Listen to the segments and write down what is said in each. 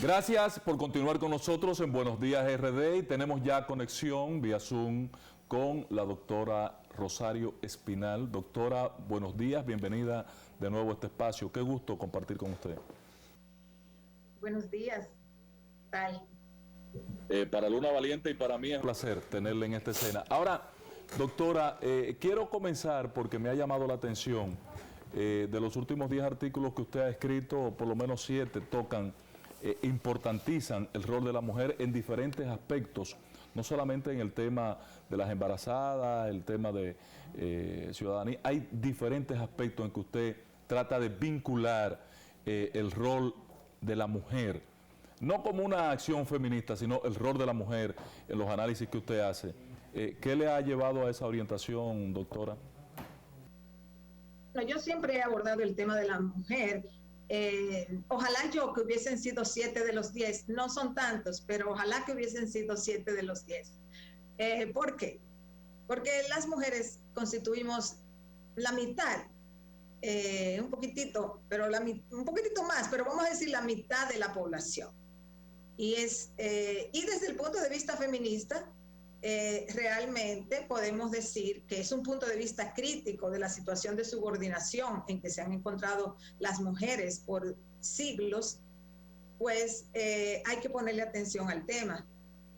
Gracias por continuar con nosotros en Buenos Días RD y tenemos ya conexión vía Zoom con la doctora Rosario Espinal. Doctora, buenos días, bienvenida de nuevo a este espacio. Qué gusto compartir con usted. Buenos días, tal. Para Luna Valiente y para mí es un placer tenerla en esta escena. Ahora, doctora, quiero comenzar porque me ha llamado la atención de los últimos 10 artículos que usted ha escrito, por lo menos 7 tocan, importantizan el rol de la mujer en diferentes aspectos, no solamente en el tema de las embarazadas, el tema de ciudadanía, hay diferentes aspectos en que usted trata de vincular el rol de la mujer, no como una acción feminista, sino el rol de la mujer en los análisis que usted hace. ¿Qué le ha llevado a esa orientación, doctora? No, yo siempre he abordado el tema de la mujer. Ojalá yo que hubiesen sido 7 de los 10, no son tantos, pero ojalá que hubiesen sido 7 de los 10. ¿Por qué? Porque las mujeres constituimos la mitad, un poquitito, pero un poquitito más, pero vamos a decir la mitad de la población. Y desde el punto de vista feminista, realmente podemos decir que es un punto de vista crítico de la situación de subordinación en que se han encontrado las mujeres por siglos, pues hay que ponerle atención al tema.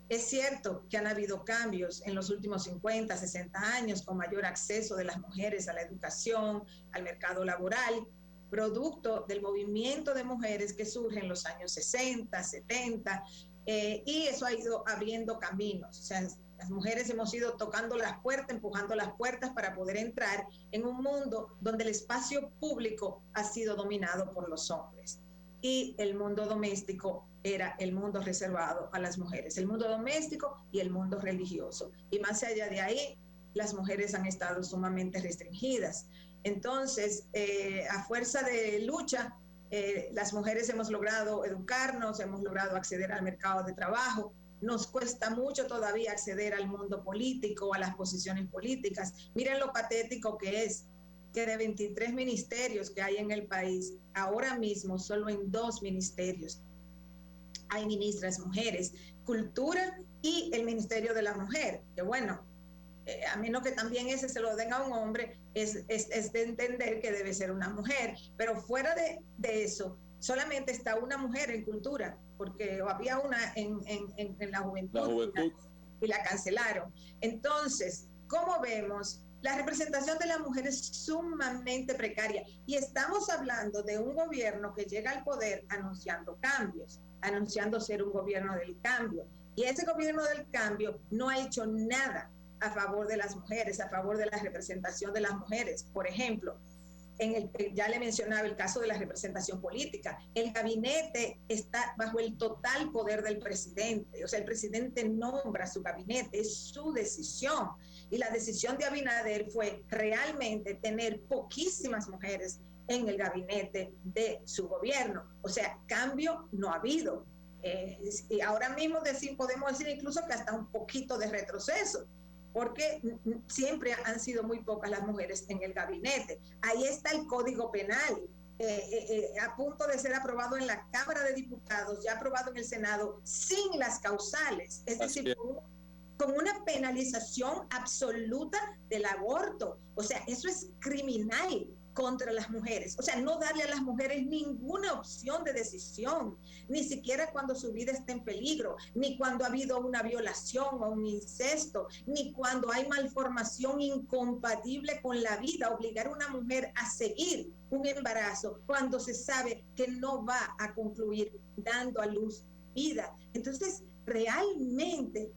Es cierto que han habido cambios en los últimos 50, 60 años con mayor acceso de las mujeres a la educación, al mercado laboral, producto del movimiento de mujeres que surge en los años 60, 70, y eso ha ido abriendo caminos. O sea, las mujeres hemos ido tocando las puertas, empujando las puertas para poder entrar en un mundo donde el espacio público ha sido dominado por los hombres. Y el mundo doméstico era el mundo reservado a las mujeres, el mundo doméstico y el mundo religioso. Y más allá de ahí, las mujeres han estado sumamente restringidas. Entonces, a fuerza de lucha, las mujeres hemos logrado educarnos, hemos logrado acceder al mercado de trabajo. Nos cuesta mucho todavía acceder al mundo político, a las posiciones políticas. Miren lo patético que es que de 23 ministerios que hay en el país, ahora mismo solo en 2 ministerios hay ministras mujeres, Cultura y el Ministerio de la Mujer, que bueno, a menos que también ese se lo den a un hombre, es de entender que debe ser una mujer, pero fuera de eso, solamente está una mujer en Cultura, porque había una en la juventud. Y la cancelaron. Entonces, ¿cómo vemos? La representación de la mujer es sumamente precaria y estamos hablando de un gobierno que llega al poder anunciando cambios, anunciando ser un gobierno del cambio, y ese gobierno del cambio no ha hecho nada a favor de las mujeres, a favor de la representación de las mujeres. Por ejemplo, ya le mencionaba el caso de la representación política. El gabinete está bajo el total poder del presidente. O sea, el presidente nombra su gabinete, es su decisión. Y la decisión de Abinader fue realmente tener poquísimas mujeres en el gabinete de su gobierno. O sea, cambio no ha habido. Y ahora mismo podemos decir incluso que hasta un poquito de retroceso, porque siempre han sido muy pocas las mujeres en el gabinete. Ahí está el Código Penal, a punto de ser aprobado en la Cámara de Diputados, ya aprobado en el Senado, sin las causales, es decir, con una penalización absoluta del aborto. O sea, eso es criminal contra las mujeres. O sea, no darle a las mujeres ninguna opción de decisión, ni siquiera cuando su vida está en peligro, ni cuando ha habido una violación o un incesto, ni cuando hay malformación incompatible con la vida, obligar a una mujer a seguir un embarazo cuando se sabe que no va a concluir dando a luz vida. Entonces, realmente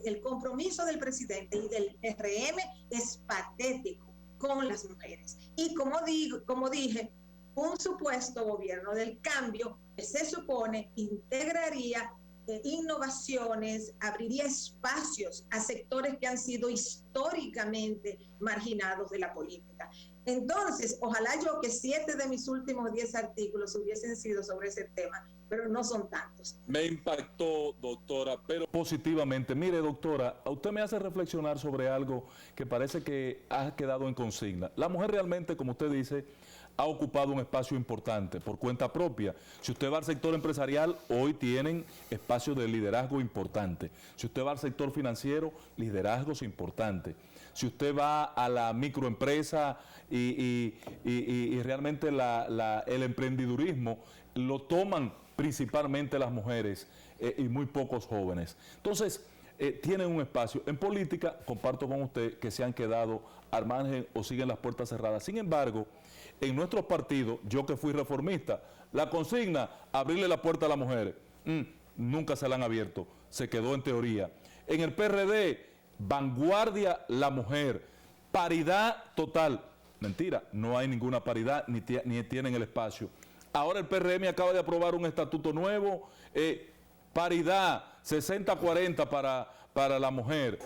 el compromiso del presidente y del RM es patético con las mujeres. Y como dije, un supuesto gobierno del cambio que se supone integraría innovaciones, abriría espacios a sectores que han sido históricamente marginados de la política. Entonces, ojalá yo que 7 de mis últimos 10 artículos hubiesen sido sobre ese tema, pero no son tantos. Me impactó, doctora, pero positivamente. Mire, doctora, usted me hace reflexionar sobre algo que parece que ha quedado en consigna. La mujer realmente, como usted dice, ha ocupado un espacio importante por cuenta propia. Si usted va al sector empresarial, hoy tienen espacios de liderazgo importante. Si usted va al sector financiero, liderazgos importantes. Si usted va a la microempresa y realmente el emprendedurismo lo toman principalmente las mujeres y muy pocos jóvenes. Entonces, tienen un espacio. En política, comparto con usted que se han quedado al margen o siguen las puertas cerradas. Sin embargo, en nuestros partidos, yo que fui reformista, la consigna, abrirle la puerta a las mujeres, nunca se la han abierto, se quedó en teoría. En el PRD, vanguardia la mujer, paridad total. Mentira, no hay ninguna paridad, ni tienen el espacio. Ahora el PRM acaba de aprobar un estatuto nuevo, paridad, 60-40 para la mujer,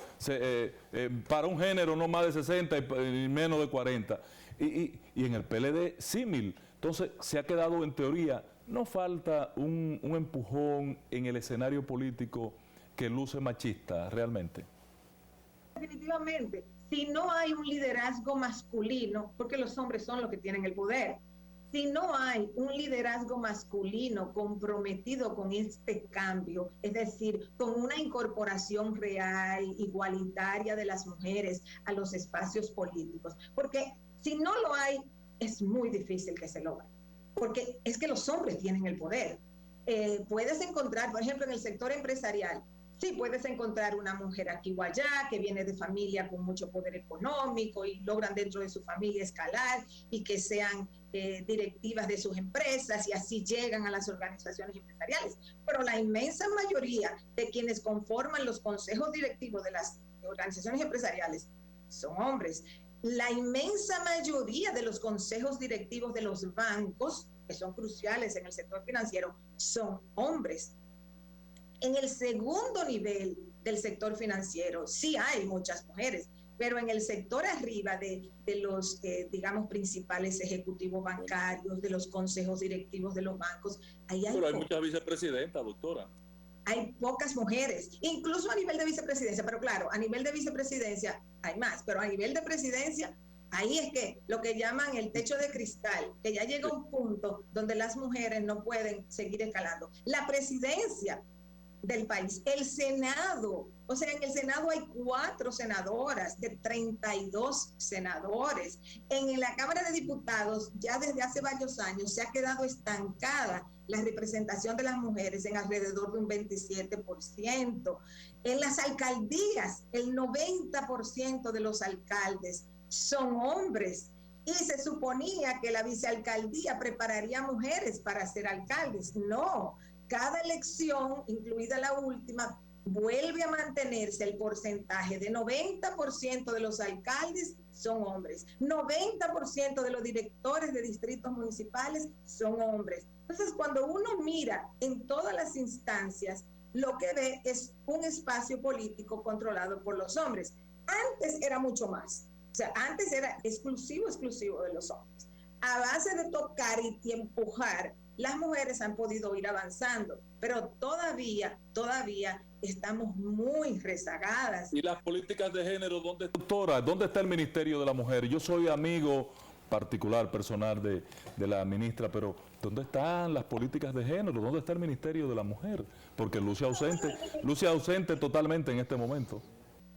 para un género no más de 60 y menos de 40. Y en el PLD, símil. Entonces, se ha quedado en teoría. No falta un empujón en el escenario político que luce machista, realmente. Definitivamente, si no hay un liderazgo masculino, porque los hombres son los que tienen el poder, si no hay un liderazgo masculino comprometido con este cambio, es decir, con una incorporación real, igualitaria de las mujeres a los espacios políticos, porque si no lo hay, es muy difícil que se logre, porque es que los hombres tienen el poder. Puedes encontrar, por ejemplo, en el sector empresarial, sí, puedes encontrar una mujer aquí o allá que viene de familia con mucho poder económico y logran dentro de su familia escalar y que sean directivas de sus empresas y así llegan a las organizaciones empresariales. Pero la inmensa mayoría de quienes conforman los consejos directivos de las organizaciones empresariales son hombres. La inmensa mayoría de los consejos directivos de los bancos, que son cruciales en el sector financiero, son hombres. En el segundo nivel del sector financiero sí hay muchas mujeres, pero en el sector arriba de los, digamos, principales ejecutivos bancarios, de los consejos directivos de los bancos, ahí hay... Pero hay muchas vicepresidentas, doctora. Hay pocas mujeres, incluso a nivel de vicepresidencia, pero claro, a nivel de vicepresidencia hay más, pero a nivel de presidencia, ahí es que lo que llaman el techo de cristal, que ya llega un punto donde las mujeres no pueden seguir escalando. La presidencia del país, el Senado, o sea, en el Senado hay 4 senadoras de 32 senadores. En la Cámara de Diputados, ya desde hace varios años, se ha quedado estancada la representación de las mujeres en alrededor de un 27%. En las alcaldías, el 90% de los alcaldes son hombres. Y se suponía que la vicealcaldía prepararía mujeres para ser alcaldes. No. Cada elección, incluida la última, vuelve a mantenerse el porcentaje de 90% de los alcaldes son hombres, 90% de los directores de distritos municipales son hombres. Entonces, cuando uno mira en todas las instancias, lo que ve es un espacio político controlado por los hombres. Antes era mucho más, o sea, antes era exclusivo de los hombres. A base de tocar y empujar, las mujeres han podido ir avanzando, pero todavía estamos muy rezagadas. ¿Y las políticas de género dónde? Doctora, ¿dónde está el Ministerio de la Mujer? Yo soy amigo particular, personal de la ministra, pero ¿dónde están las políticas de género? ¿Dónde está el Ministerio de la Mujer? Porque luce ausente totalmente en este momento.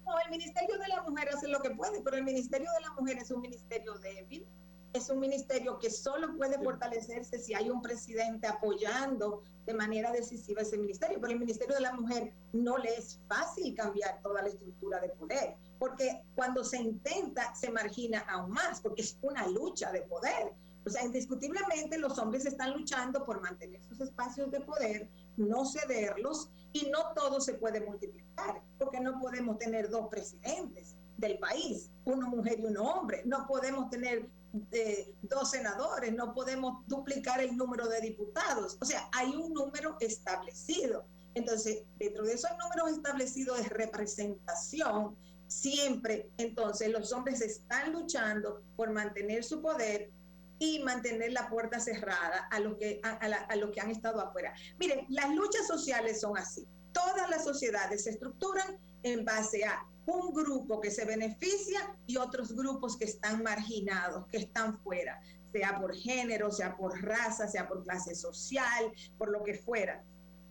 No, el Ministerio de la Mujer hace lo que puede, pero el Ministerio de la Mujer es un ministerio débil. Es un ministerio que solo puede fortalecerse si hay un presidente apoyando de manera decisiva ese ministerio, pero el Ministerio de la Mujer no le es fácil cambiar toda la estructura de poder, porque cuando se intenta se margina aún más, porque es una lucha de poder. O sea, indiscutiblemente los hombres están luchando por mantener sus espacios de poder, no cederlos, y no todo se puede multiplicar, porque no podemos tener 2 presidentes del país, una mujer y un hombre, no podemos tener 2 senadores, no podemos duplicar el número de diputados, o sea, hay un número establecido. Entonces, dentro de esos números establecidos de representación, siempre entonces los hombres están luchando por mantener su poder y mantener la puerta cerrada a los que han estado afuera. Miren, las luchas sociales son así. Todas las sociedades se estructuran en base a un grupo que se beneficia y otros grupos que están marginados, que están fuera, sea por género, sea por raza, sea por clase social, por lo que fuera.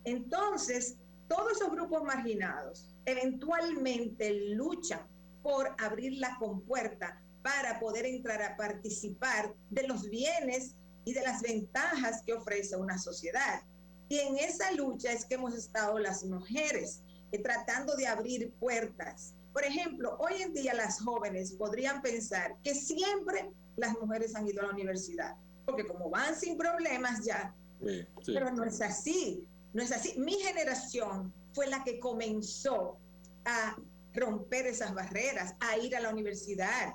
Entonces, todos esos grupos marginados eventualmente luchan por abrir la compuerta para poder entrar a participar de los bienes y de las ventajas que ofrece una sociedad. Y en esa lucha es que hemos estado las mujeres, tratando de abrir puertas. Por ejemplo, hoy en día las jóvenes podrían pensar que siempre las mujeres han ido a la universidad, porque como van sin problemas ya, sí. Pero no es así, no es así. Mi generación fue la que comenzó a romper esas barreras, a ir a la universidad.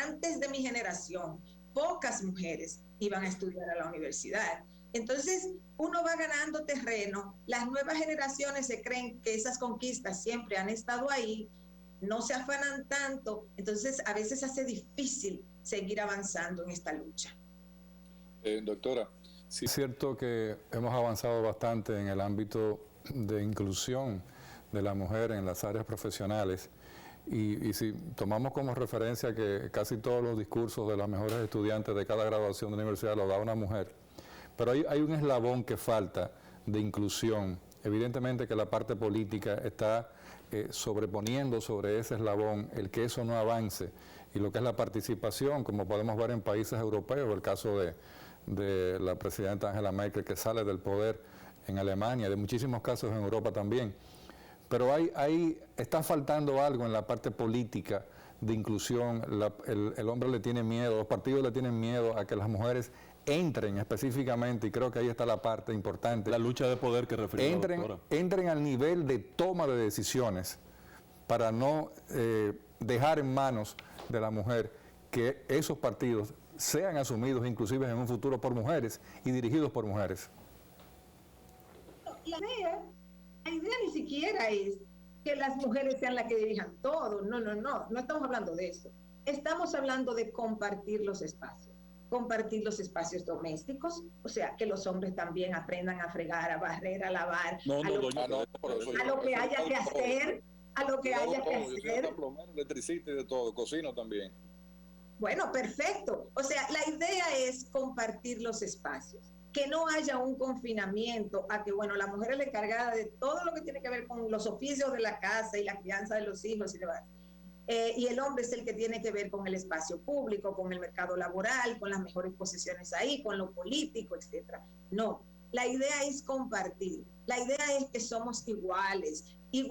Antes de mi generación, pocas mujeres iban a estudiar a la universidad. Entonces, uno va ganando terreno, las nuevas generaciones se creen que esas conquistas siempre han estado ahí, no se afanan tanto, entonces a veces hace difícil seguir avanzando en esta lucha. Doctora, sí es cierto que hemos avanzado bastante en el ámbito de inclusión de la mujer en las áreas profesionales, y si tomamos como referencia que casi todos los discursos de las mejores estudiantes de cada graduación de universidad lo da una mujer, pero hay un eslabón que falta de inclusión. Evidentemente que la parte política está sobreponiendo sobre ese eslabón el que eso no avance, y lo que es la participación, como podemos ver en países europeos, el caso de la presidenta Angela Merkel, que sale del poder en Alemania, de muchísimos casos en Europa también. Pero está faltando algo en la parte política de inclusión. El hombre le tiene miedo, los partidos le tienen miedo a que las mujeres entren específicamente, y creo que ahí está la parte importante. La lucha de poder que refirió la doctora. Entren al nivel de toma de decisiones para no dejar en manos de la mujer que esos partidos sean asumidos inclusive en un futuro por mujeres y dirigidos por mujeres. La idea ni siquiera es que las mujeres sean las que dirijan todo. No estamos hablando de eso. Estamos hablando de compartir los espacios domésticos, o sea, que los hombres también aprendan a fregar, a barrer, a lavar, a lo que haya que hacer, Yo plomero, electricista y de todo, cocino también. Bueno, perfecto. O sea, la idea es compartir los espacios, que no haya un confinamiento a que, bueno, la mujer es la encargada de todo lo que tiene que ver con los oficios de la casa y la crianza de los hijos y demás. Y el hombre es el que tiene que ver con el espacio público, con el mercado laboral, con las mejores posiciones ahí, con lo político, etcétera. No, la idea es compartir. La idea es que somos iguales, y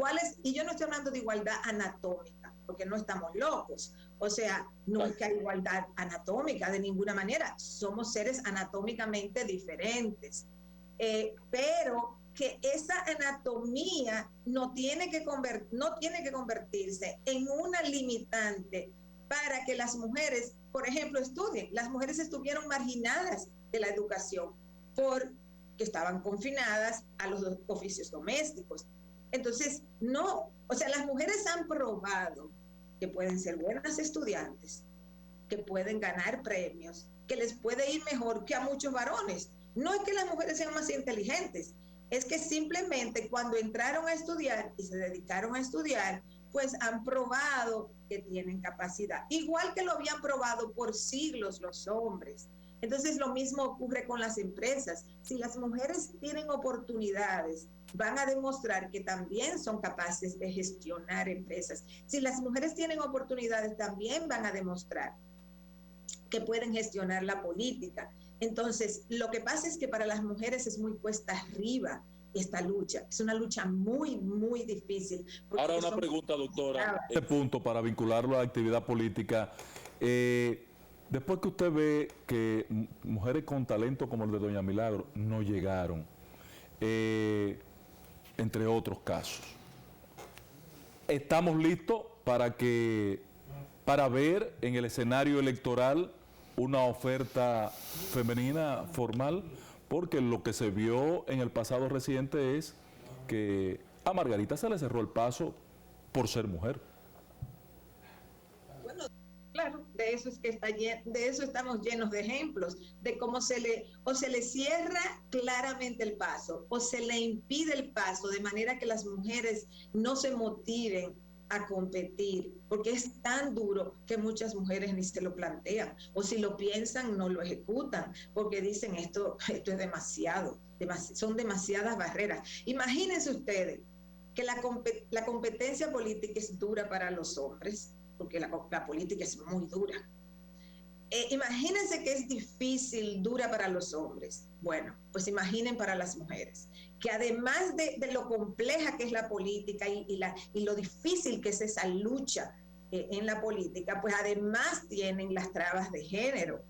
yo no estoy hablando de igualdad anatómica, porque no estamos locos. O sea, no es que hay igualdad anatómica de ninguna manera, somos seres anatómicamente diferentes, pero que esa anatomía no tiene que convertirse en una limitante para que las mujeres, por ejemplo, estudien. Las mujeres estuvieron marginadas de la educación porque estaban confinadas a los oficios domésticos. Entonces, no, o sea, las mujeres han probado que pueden ser buenas estudiantes, que pueden ganar premios, que les puede ir mejor que a muchos varones. No es que las mujeres sean más inteligentes, es que simplemente cuando entraron a estudiar y se dedicaron a estudiar, pues han probado que tienen capacidad, igual que lo habían probado por siglos los hombres. Entonces lo mismo ocurre con las empresas. Si las mujeres tienen oportunidades, van a demostrar que también son capaces de gestionar empresas. Si las mujeres tienen oportunidades, también van a demostrar que pueden gestionar la política. Entonces, lo que pasa es que para las mujeres es muy cuesta arriba esta lucha. Es una lucha muy, muy difícil. Ahora una pregunta, doctora. Este punto, para vincularlo a la actividad política. Después que usted ve que mujeres con talento como el de doña Milagro no llegaron, entre otros casos, ¿estamos listos para ver en el escenario electoral una oferta femenina formal? Porque lo que se vio en el pasado reciente es que a Margarita se le cerró el paso por ser mujer. de eso es que de eso estamos llenos de ejemplos, de cómo se le cierra claramente el paso o se le impide el paso, de manera que las mujeres no se motiven a competir, porque es tan duro que muchas mujeres ni se lo plantean, o si lo piensan no lo ejecutan, porque dicen esto es demasiado, son demasiadas barreras. Imagínense ustedes que la competencia política es dura para los hombres, porque la política es muy dura. Imagínense que es difícil, dura para los hombres. Bueno, pues imaginen para las mujeres, que además de lo compleja que es la política y lo difícil que es esa lucha en la política, pues además tienen las trabas de género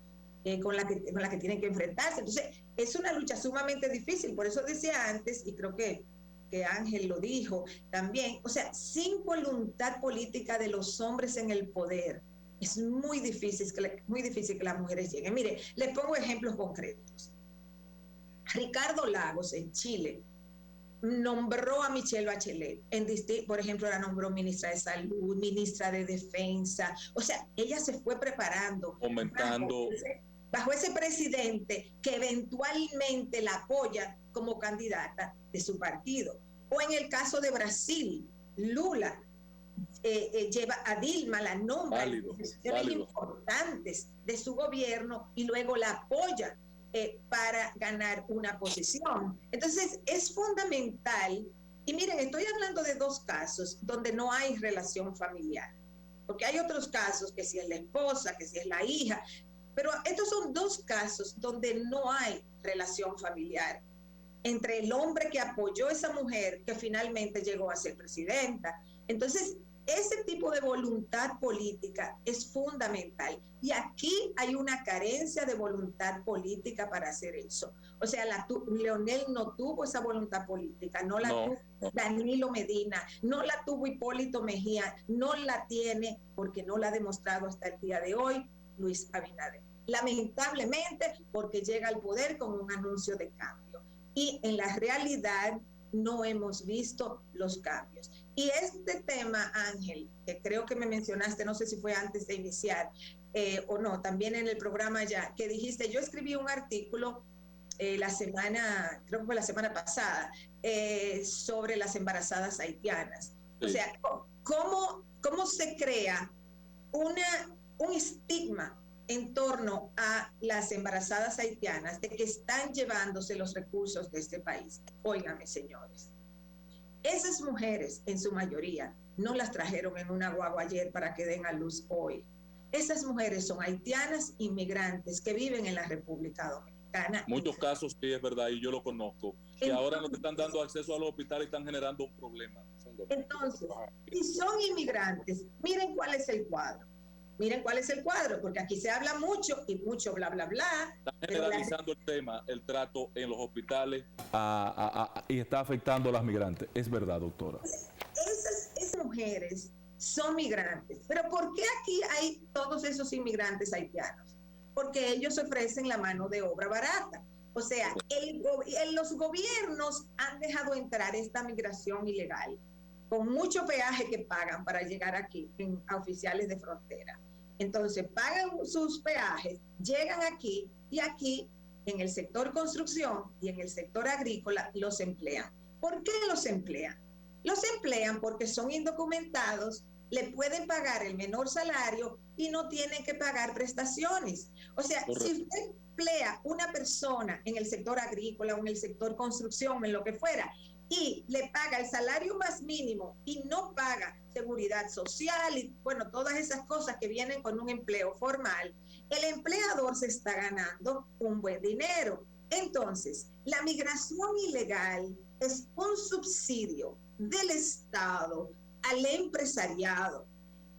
con la que tienen que enfrentarse. Entonces, es una lucha sumamente difícil. Por eso decía antes, y creo que Ángel lo dijo también, o sea, sin voluntad política de los hombres en el poder, es muy difícil que las mujeres lleguen. Mire, les pongo ejemplos concretos. Ricardo Lagos, en Chile, nombró a Michelle Bachelet, por ejemplo, la nombró ministra de Salud, ministra de Defensa. O sea, ella se fue preparando. Aumentando. Bajo ese presidente que eventualmente la apoya como candidata de su partido. O en el caso de Brasil, Lula lleva a Dilma, la nombra en posiciones importantes de su gobierno y luego la apoya para ganar una posición. Entonces es fundamental, y miren, estoy hablando de dos casos donde no hay relación familiar, porque hay otros casos que si es la esposa, que si es la hija, pero estos son dos casos donde no hay relación familiar entre el hombre que apoyó a esa mujer que finalmente llegó a ser presidenta. Entonces, ese tipo de voluntad política es fundamental. Y aquí hay una carencia de voluntad política para hacer eso. O sea, Leonel no tuvo esa voluntad política, no la tuvo Danilo Medina, no la tuvo Hipólito Mejía, no la tiene porque no la ha demostrado hasta el día de hoy Luis Abinader. Lamentablemente, porque llega al poder con un anuncio de cambio. Y en la realidad no hemos visto los cambios. Y este tema, Ángel, que creo que me mencionaste, no sé si fue antes de iniciar o no, también en el programa ya, que dijiste, yo escribí un artículo creo que fue la semana pasada, sobre las embarazadas haitianas. Sí. O sea, ¿cómo se crea un estigma en torno a las embarazadas haitianas de que están llevándose los recursos de este país? Óigame, señores, esas mujeres en su mayoría no las trajeron en una guagua ayer para que den a luz hoy. Esas mujeres son haitianas inmigrantes que viven en la República Dominicana. Muchos casos sí es verdad y yo lo conozco, que ahora no te están dando acceso a los hospitales y están generando un problema. Entonces, si son inmigrantes, miren cuál es el cuadro. Miren cuál es el cuadro, porque aquí se habla mucho y mucho bla, bla, bla. Está generalizando el tema, el trato en los hospitales y está afectando a las migrantes. Es verdad, doctora. Esas mujeres son migrantes. Pero ¿por qué aquí hay todos esos inmigrantes haitianos? Porque ellos ofrecen la mano de obra barata. O sea, los gobiernos han dejado entrar esta migración ilegal con mucho peaje que pagan para llegar aquí a oficiales de frontera. Entonces pagan sus peajes, llegan aquí y aquí en el sector construcción y en el sector agrícola los emplean. ¿Por qué los emplean? Los emplean porque son indocumentados, le pueden pagar el menor salario y no tienen que pagar prestaciones. O sea, correcto. Si usted emplea una persona en el sector agrícola o en el sector construcción, en lo que fuera, y le paga el salario más mínimo y no paga seguridad social y bueno, todas esas cosas que vienen con un empleo formal, el empleador se está ganando un buen dinero. Entonces, la migración ilegal es un subsidio del Estado al empresariado.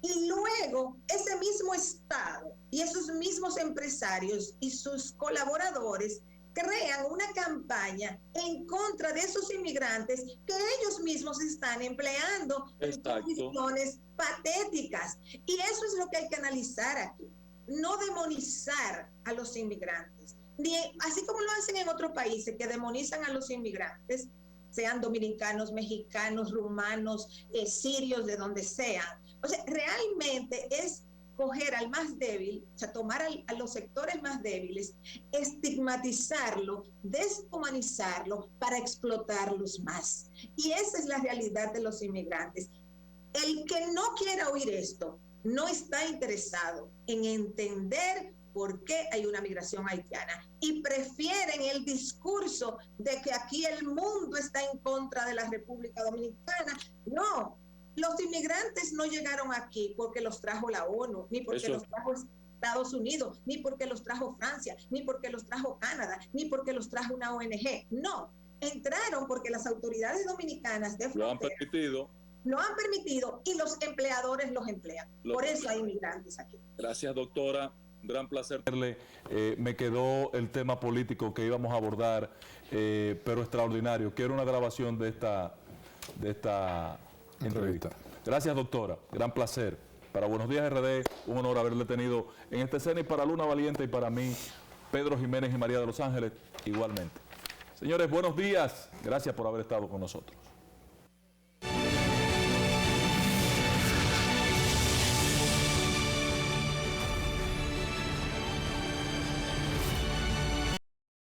Y luego ese mismo Estado y esos mismos empresarios y sus colaboradores crean una campaña en contra de esos inmigrantes que ellos mismos están empleando. Exacto. En condiciones patéticas. Y eso es lo que hay que analizar aquí. No demonizar a los inmigrantes. Así como lo hacen en otros países que demonizan a los inmigrantes, sean dominicanos, mexicanos, rumanos, sirios, de donde sean. O sea, realmente es coger al más débil, o sea, tomar a los sectores más débiles, estigmatizarlo, deshumanizarlo para explotarlos más. Y esa es la realidad de los inmigrantes. El que no quiera oír esto no está interesado en entender por qué hay una migración haitiana y prefieren el discurso de que aquí el mundo está en contra de la República Dominicana. No, los inmigrantes no llegaron aquí porque los trajo la ONU, ni porque los trajo Estados Unidos, ni porque los trajo Francia, ni porque los trajo Canadá, ni porque los trajo una ONG. No, entraron porque las autoridades dominicanas de frontera lo han permitido y los empleadores los emplean. Por eso hay inmigrantes aquí. Gracias, doctora. Un gran placer verle. Me quedó el tema político que íbamos a abordar, pero extraordinario. Quiero una grabación de esta entrevista. Gracias, doctora. Gran placer. Para Buenos Días RD, un honor haberle tenido en esta escena, y para Luna Valiente y para mí, Pedro Jiménez y María de los Ángeles, igualmente. Señores, buenos días. Gracias por haber estado con nosotros.